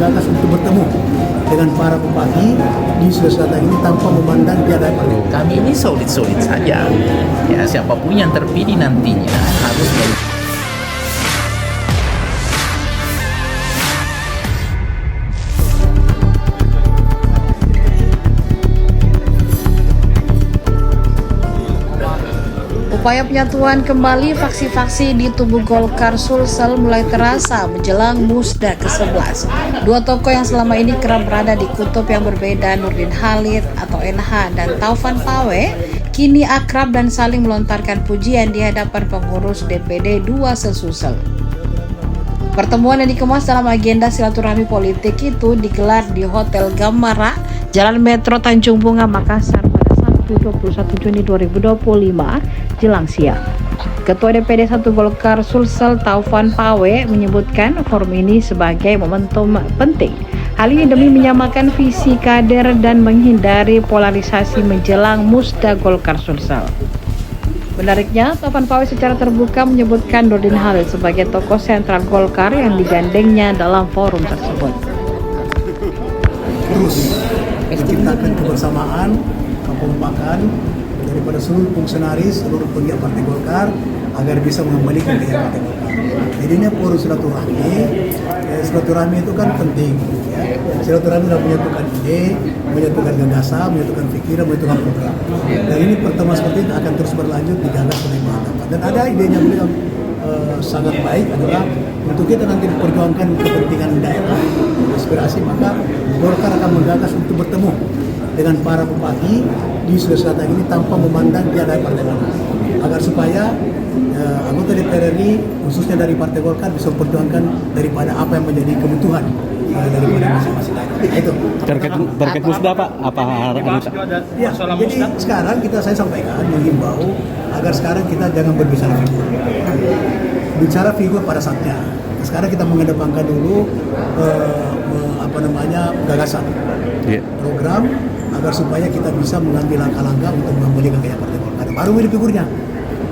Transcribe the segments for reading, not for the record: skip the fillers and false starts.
menggagas untuk bertemu dengan para bupati di Sulawesi Selatan ini tanpa memandang dia dari partai. Kami ini solid-solid saja. Ya, siapapun yang terpilih nantinya harus Upaya penyatuan kembali faksi-faksi di tubuh Golkar Sulsel mulai terasa menjelang Musda ke-11. Dua tokoh yang selama ini kerap berada di kutub yang berbeda, Nurdin Halid atau NH dan Taufan Pawe, kini akrab dan saling melontarkan pujian di hadapan pengurus DPD 2 se-Sulsel. Pertemuan yang dikemas dalam agenda silaturahmi politik itu digelar di Hotel Gamara, Jalan Metro Tanjung Bunga, Makassar pada Sabtu 21 Juni 2025 jelang siang. Ketua DPD 1 Golkar Sulsel Taufan Pawe menyebutkan forum ini sebagai momentum penting. Hal ini demi menyamakan visi kader dan menghindari polarisasi menjelang Musda Golkar Sulsel. Menariknya, Taufan Pawe secara terbuka menyebutkan Nurdin Halid sebagai tokoh sentral Golkar yang digandengnya dalam forum tersebut. Terus menciptakan kebersamaan, kekompakan daripada seluruh fungsionaris, seluruh penggiat Partai Golkar agar bisa mengembalikan kejayaan Partai Golkar. Jadi ini forum silaturahmi. Silaturahmi itu kan penting. Ya. Silaturahmi adalah menyatukan ide, menyatukan gagasan, menyatukan pikiran, menyatukan program. Dan ini pertemuan seperti itu akan terus berlanjut digagas oleh Bapak. Dan ada idenya beliau sangat baik adalah untuk kita nanti memperjuangkan kepentingan daerah, aspirasi, maka Golkar akan menggagas untuk bertemu dengan para bupati di Sulawesi Selatan ini tanpa memandang dia dari partai mana, agar supaya anggota DPR RI khususnya dari Partai Golkar bisa memperjuangkan daripada apa yang menjadi kebutuhan daripada masing-masing daerah. Itu terkait Musda, Pak, apa harapan? Ya, jadi sekarang saya sampaikan menghimbau agar sekarang kita jangan berbicara figur, bicara figur pada saatnya. Sekarang kita mengedepankan dulu gagasan, program, agar supaya kita bisa mengambil langkah-langkah untuk mengembalikan gaya Partai Golkar. Baru milih figurnya.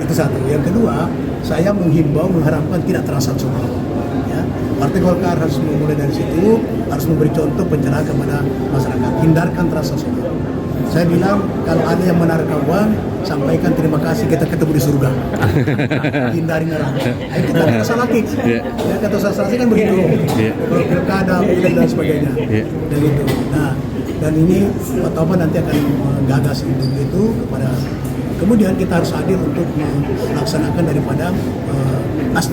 Itu satu. Yang kedua, saya menghimbau, mengharapkan tidak transaksional. Ya. Partai Golkar harus memulai dari situ, harus memberi contoh pencerahan kepada masyarakat. Hindarkan transaksional. Saya bilang kalau ada yang menarikkan uang, sampaikan terima kasih, kita ketemu di surga. Hindari neraka. Itu kan kata salaki. Ya, kata salaki kan begitu. Kalau pilkada, dan sebagainya. Dan itu. Nah, dan ini Pak Taufan nanti akan menggagas itu kepada. Kemudian kita harus hadir untuk melaksanakan daripada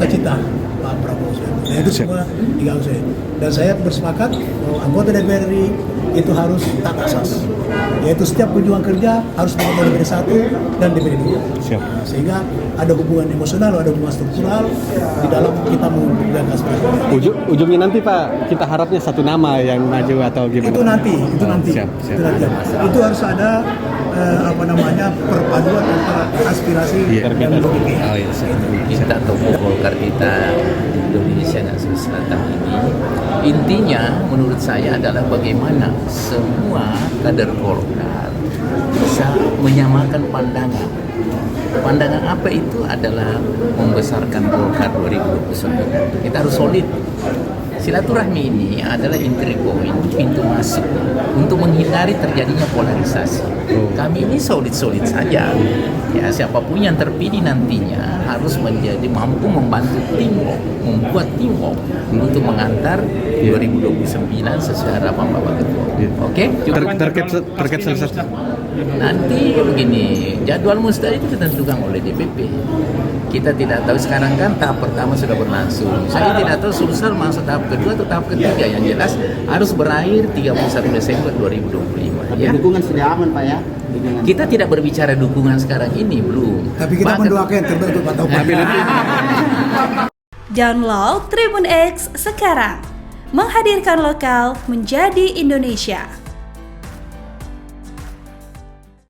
cita Pak Prabowo. Nah, itu semua tinggal saya. Dan saya bersepakat bahwa anggota DPR RI itu harus taat asas, yaitu setiap kunjungan kerja harus mengenai DPD 1 dan DPD 2. Sehingga ada hubungan emosional, ada hubungan struktural di dalam kita menjaga aspirasi. Ujungnya nanti Pak, kita harapnya satu nama yang maju atau gimana? Itu nanti. Itu harus ada perpaduan antara aspirasi dan logika. Kita tokoh Golkar kita di Indonesia dan Sulawesi Selatan ini, intinya menurut saya adalah bagaimana semua kader Golkar bisa menyamakan pandangan. Pandangan apa itu adalah membesarkan Golkar 2029. Kita harus solid. Silaturahmi ini adalah entry point, pintu masuk untuk menghindari terjadinya polarisasi. Kami ini solid-solid saja. Ya, siapapun yang terpilih nantinya harus mampu membantu teamwork, membuat teamwork untuk mengantar 2029 sesuai harapan Bapak Ketua. Oke? Terkait salah satu. Nanti begini, jadwal Musda itu ditentukan oleh DPP. Kita tidak tahu sekarang kan tahap pertama sudah berlangsung. Saya tidak tahu Sulsel masuk tahap kedua atau tahap ketiga. Yang jelas harus berakhir 31 Desember 2025. Ya. Dukungan sudah aman Pak ya? Kita tidak berbicara dukungan sekarang ini, belum. Tapi kita mendoakan terbaik untuk Pak Taufan. Download Tribun X sekarang. Menghadirkan lokal menjadi Indonesia.